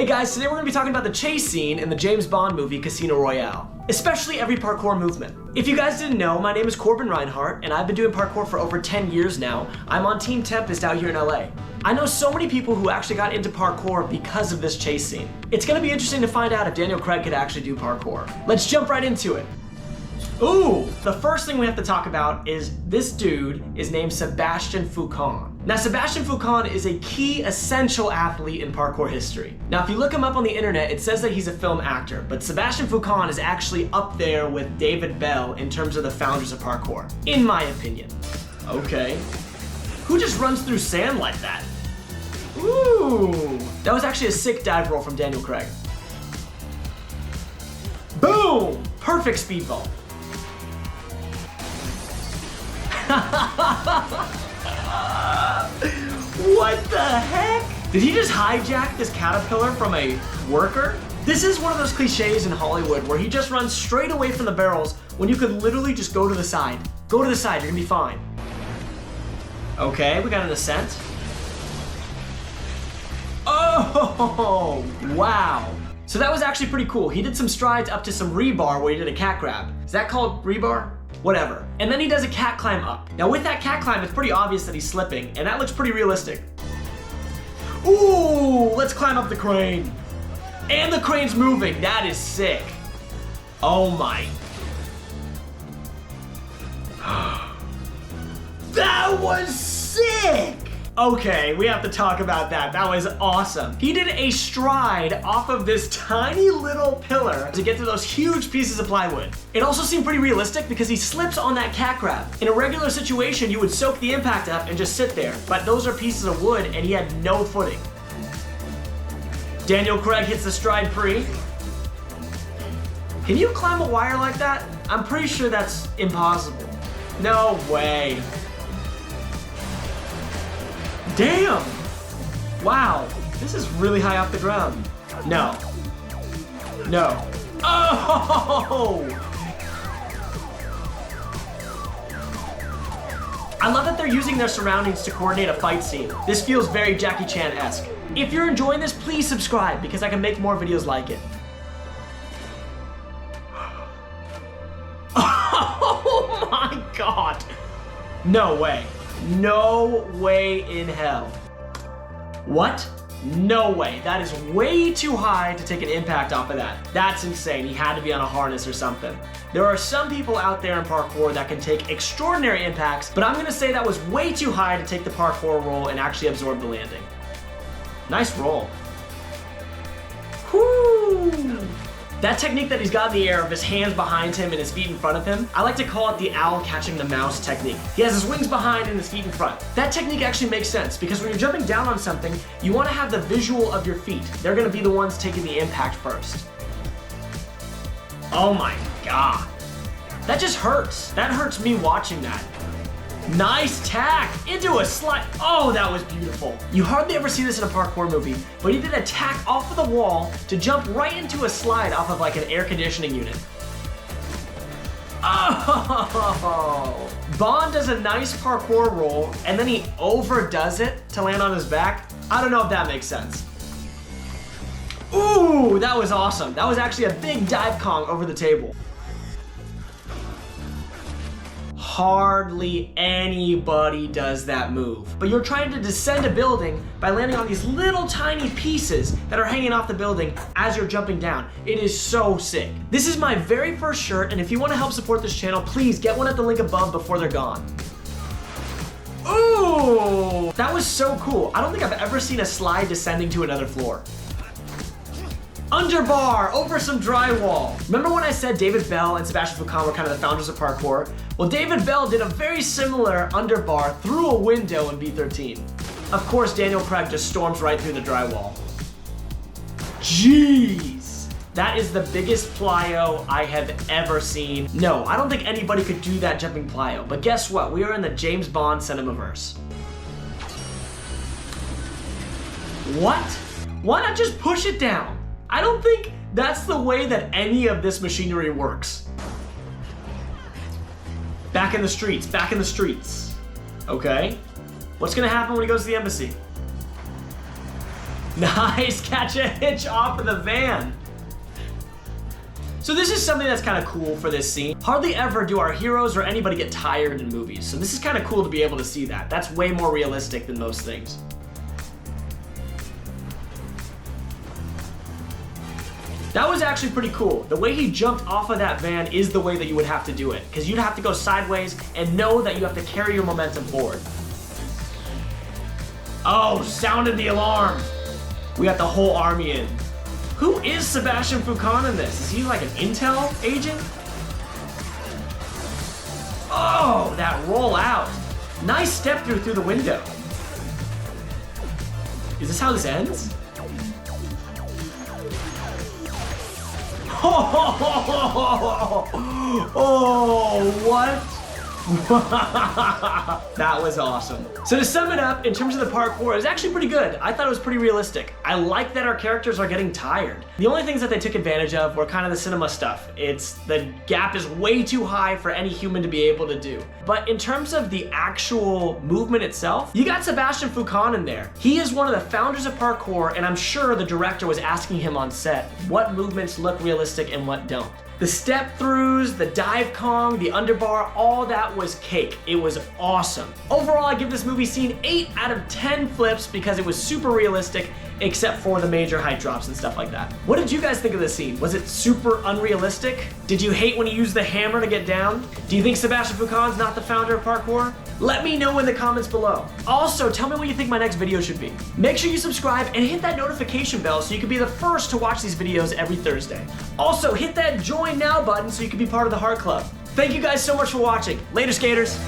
Hey guys, today we're going to be talking about the chase scene in the James Bond movie Casino Royale, especially every parkour movement. If you guys didn't know, my name is Corbin Reinhardt, and I've been doing parkour for over 10 years now. I'm on Team Tempest out here in LA. I know so many people who actually got into parkour because of this chase scene. It's going to be interesting to find out if Daniel Craig could actually do parkour. Let's jump right into it. Ooh, the first thing we have to talk about is this dude is named Sebastian Foucan. Now, Sebastian Foucan is a key essential athlete in parkour history. Now, if you look him up on the internet, it says that he's a film actor, but Sebastian Foucan is actually up there with David Bell in terms of the founders of parkour, in my opinion. Okay. Who just runs through sand like that? Ooh, that was actually a sick dive roll from Daniel Craig. Boom! Perfect speedball. What the heck? Did he just hijack this caterpillar from a worker? This is one of those cliches in Hollywood where he just runs straight away from the barrels when you could literally just go to the side. Go to the side, you're gonna be fine. Okay, we got an ascent. Oh, wow. So that was actually pretty cool. He did some strides up to some rebar where he did a cat grab. Is that called rebar? Whatever. And then he does a cat climb up. Now with that cat climb, it's pretty obvious that he's slipping, and that looks pretty realistic. Ooh, let's climb up the crane. And the crane's moving. That is sick. Oh my. That was sick. Okay, we have to talk about that. That was awesome. He did a stride off of this tiny little pillar to get to those huge pieces of plywood. It also seemed pretty realistic because he slips on that cat grab. In a regular situation, you would soak the impact up and just sit there, but those are pieces of wood and he had no footing. Daniel Craig hits the stride pre. Can you climb a wire like that? I'm pretty sure that's impossible. No way. Damn! Wow, this is really high off the ground. No. No. Oh! I love that they're using their surroundings to coordinate a fight scene. This feels very Jackie Chan-esque. If you're enjoying this, please subscribe because I can make more videos like it. Oh my god! No way. No way in hell. What? No way. That is way too high to take an impact off of that. That's insane. He had to be on a harness or something. There are some people out there in parkour that can take extraordinary impacts, but I'm gonna say that was way too high to take the parkour roll and actually absorb the landing. Nice roll. Whoo! That technique that he's got in the air of his hands behind him and his feet in front of him, I like to call it the owl catching the mouse technique. He has his wings behind and his feet in front. That technique actually makes sense because when you're jumping down on something, you want to have the visual of your feet. They're going to be the ones taking the impact first. Oh my god. That just hurts. That hurts me watching that. Nice tack into a slide. Oh, that was beautiful. You hardly ever see this in a parkour movie, but he did a tack off of the wall to jump right into a slide off of like an air conditioning unit. Oh! Bond does a nice parkour roll and then he overdoes it to land on his back. I don't know if that makes sense. Ooh, that was awesome. That was actually a big dive Kong over the table. Hardly anybody does that move. But you're trying to descend a building by landing on these little tiny pieces that are hanging off the building as you're jumping down. It is so sick. This is my very first shirt, and if you want to help support this channel, please get one at the link above before they're gone. Ooh, that was so cool. I don't think I've ever seen a slide descending to another floor. Underbar over some drywall. Remember when I said David Bell and Sebastian Foucan were kind of the founders of parkour? Well, David Bell did a very similar underbar through a window in B-13. Of course, Daniel Craig just storms right through the drywall. Jeez. That is the biggest plyo I have ever seen. No, I don't think anybody could do that jumping plyo, but guess what? We are in the James Bond cinemaverse. What? Why not just push it down? I don't think that's the way that any of this machinery works. Back in the streets, back in the streets. Okay. What's gonna happen when he goes to the embassy? Nice, catch a hitch off of the van. So this is something that's kind of cool for this scene. Hardly ever do our heroes or anybody get tired in movies, so this is kind of cool to be able to see that. That's way more realistic than most things. That was actually pretty cool. The way he jumped off of that van is the way that you would have to do it, because you'd have to go sideways and know that you have to carry your momentum forward. Oh, sounded the alarm. We got the whole army in. Who is Sebastian Foucan in this? Is he like an intel agent? Oh, that roll out. Nice step through the window. Is this how this ends? Oh, what? That was awesome. So to sum it up, in terms of the parkour, it was actually pretty good. I thought it was pretty realistic. I like that our characters are getting tired. The only things that they took advantage of were kind of the cinema stuff. It's the gap is way too high for any human to be able to do. But in terms of the actual movement itself, you got Sebastian Foucan in there. He is one of the founders of parkour, and I'm sure the director was asking him on set what movements look realistic and what don't. The step throughs, the dive Kong, the underbar, all that was cake. It was awesome. Overall, I give this movie scene 8 out of 10 flips because it was super realistic, except for the major height drops and stuff like that. What did you guys think of this scene? Was it super unrealistic? Did you hate when he used the hammer to get down? Do you think Sebastian Foucan's not the founder of parkour? Let me know in the comments below. Also, tell me what you think my next video should be. Make sure you subscribe and hit that notification bell so you can be the first to watch these videos every Thursday. Also, hit that join now button so you can be part of the Hardt Club. Thank you guys so much for watching. Later, skaters.